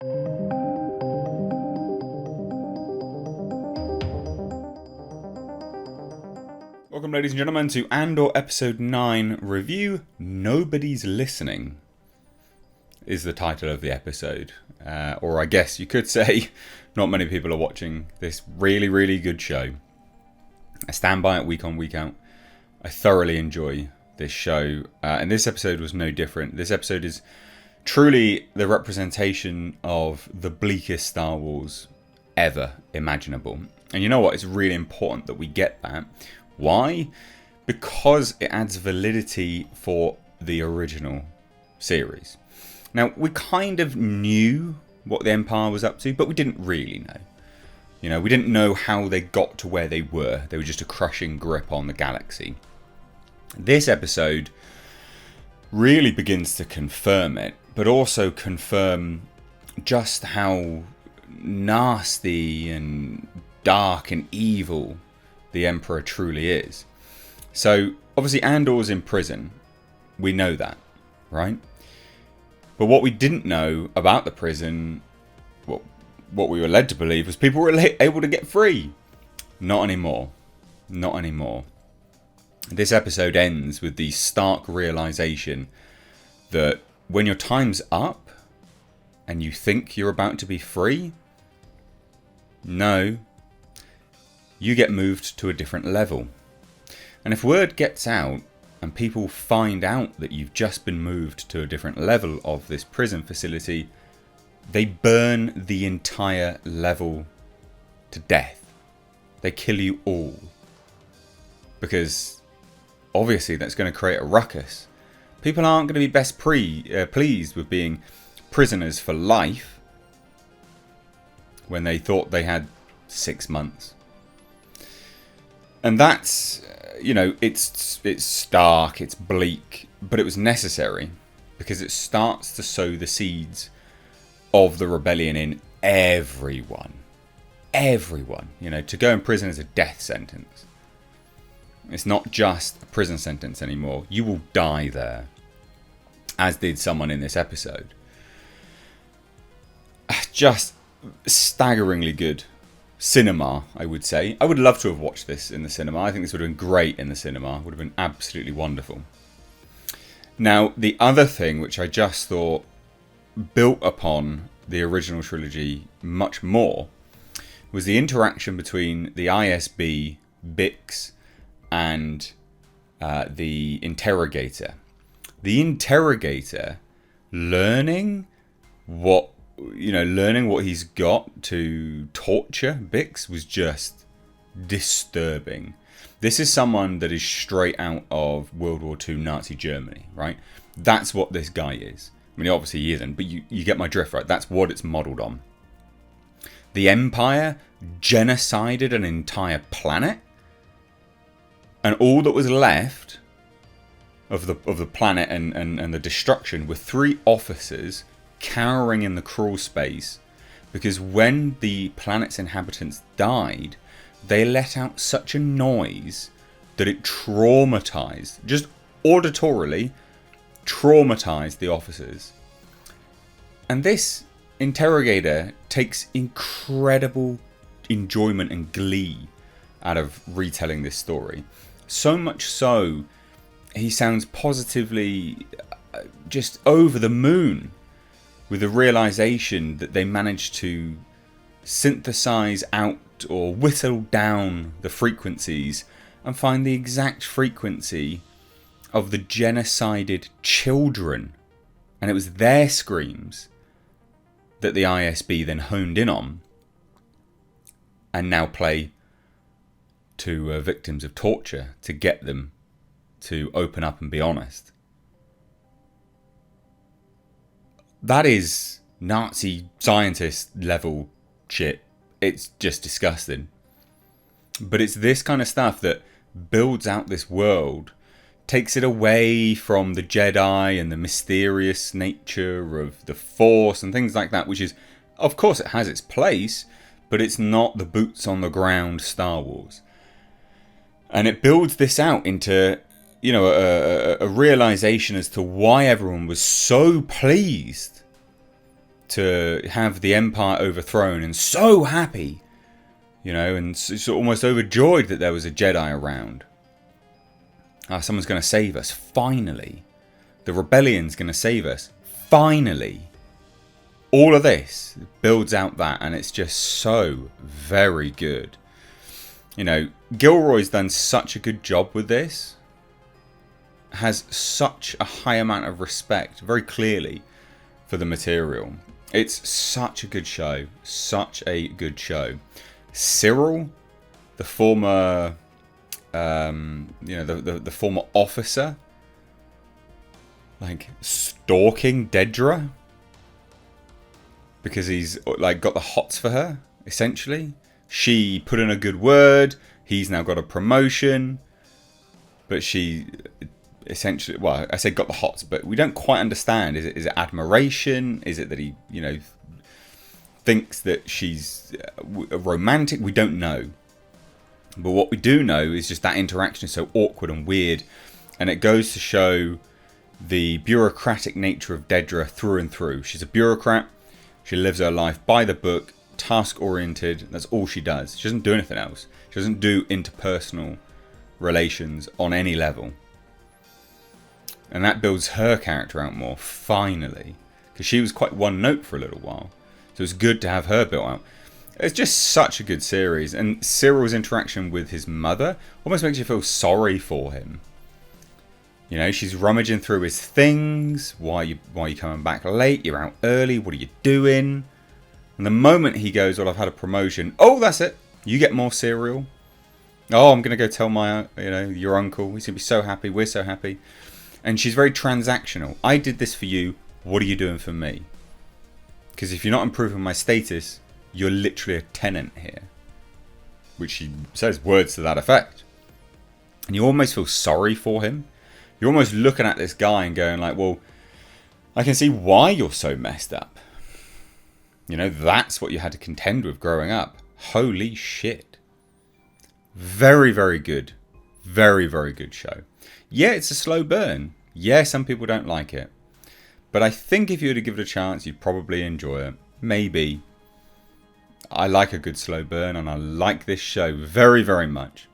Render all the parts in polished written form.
Welcome, ladies and gentlemen, to ANDOR Episode 9 Review. Nobody's Listening is the title of the episode. Or I guess you could say not many people are watching this really, really good show. I stand by it week on, week out. I thoroughly enjoy this show. And this episode was no different. This episode is truly the representation of the bleakest Star Wars ever imaginable. And you know what? It's really important that we get that. Why? Because it adds validity for the original series. Now, we kind of knew what the Empire was up to, but we didn't really know. You know, we didn't know how they got to where they were. They were just a crushing grip on the galaxy. This episode really begins to confirm it, but also confirm just how nasty and dark and evil the Emperor truly is. So, obviously Andor's in prison. We know that, right? But what we didn't know about the prison, what we were led to believe, was people were able to get free. Not anymore. Not anymore. This episode ends with the stark realization that when your time's up and you think you're about to be free, no, you get moved to a different level. And if word gets out and people find out that you've just been moved to a different level of this prison facility, they burn the entire level to death. They kill you all. Because obviously that's going to create a ruckus. People aren't going to be best pleased with being prisoners for life when they thought they had 6 months. And that's, you know, it's stark, it's bleak, but it was necessary because it starts to sow the seeds of the rebellion in everyone. Everyone. You know, to go in prison is a death sentence. It's not just a prison sentence anymore. You will die there, as did someone in this episode. Just staggeringly good cinema, I would say. I would love to have watched this in the cinema. I think this would have been great in the cinema. It would have been absolutely wonderful. Now, the other thing which I just thought built upon the original trilogy much more was the interaction between the ISB, Bix, and the interrogator. The interrogator learning what he's got to torture Bix was just disturbing. This is someone that is straight out of World War II Nazi Germany, right? That's what this guy is. I mean, obviously he isn't, but you get my drift, right? That's what it's modelled on. The Empire genocided an entire planet, and all that was left of the planet and the destruction were 3 officers cowering in the crawl space, because when the planet's inhabitants died, they let out such a noise that it traumatized, just auditorily traumatized the officers. And this interrogator takes incredible enjoyment and glee out of retelling this story. So much so, he sounds positively just over the moon with the realization that they managed to synthesize out or whittle down the frequencies and find the exact frequency of the genocided children. And it was their screams that the ISB then honed in on and now play to victims of torture to get them to open up and be honest. That is Nazi scientist level shit. It's just disgusting. But it's this kind of stuff that builds out this world, takes it away from the Jedi and the mysterious nature of the Force and things like that, which is, of course it has its place, but it's not the boots on the ground Star Wars. And it builds this out into, you know, a realization as to why everyone was so pleased to have the Empire overthrown and so happy, you know, and so almost overjoyed that there was a Jedi around. Someone's going to save us, finally. The rebellion's going to save us, finally. All of this builds out that, and it's just so very good. You know, Gilroy's done such a good job with this. Has such a high amount of respect, very clearly, for the material. It's such a good show. Such a good show. Cyril, the former, you know, the former officer, like stalking Dedra because he's like got the hots for her. Essentially, she put in a good word. He's now got a promotion, but she essentially, well, I say got the hots, but we don't quite understand. Is it admiration? Is it that he, you know, thinks that she's romantic? We don't know. But what we do know is just that interaction is so awkward and weird, and it goes to show the bureaucratic nature of Dedra through and through. She's a bureaucrat. She lives her life by the book, task-oriented. That's all she does. She doesn't do anything else. She doesn't do interpersonal relations on any level. And that builds her character out more, finally. Because she was quite one note for a little while. So it's good to have her built out. It's just such a good series. And Cyril's interaction with his mother almost makes you feel sorry for him. You know, she's rummaging through his things. Why are you coming back late? You're out early. What are you doing? And the moment he goes, well, I've had a promotion. Oh, that's it. You get more cereal. Oh, I'm going to go tell my, you know, your uncle. He's going to be so happy. We're so happy. And she's very transactional. I did this for you. What are you doing for me? Because if you're not improving my status, you're literally a tenant here. Which she says words to that effect. And you almost feel sorry for him. You're almost looking at this guy and going like, well, I can see why you're so messed up. You know, that's what you had to contend with growing up. Holy shit. Very, very good. Very, very good show. Yeah, it's a slow burn. Yeah, some people don't like it. But I think if you were to give it a chance, you'd probably enjoy it. Maybe. I like a good slow burn, and I like this show very, very much.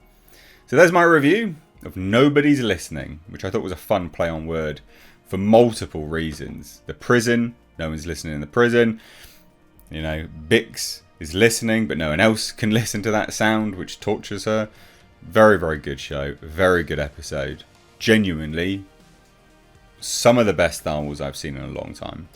So there's my review of Nobody's Listening, which I thought was a fun play on word for multiple reasons. The prison, no one's listening in the prison. You know, Bix is listening, but no one else can listen to that sound, which tortures her. Very, very good show. Very good episode. Genuinely, some of the best Star Wars I've seen in a long time.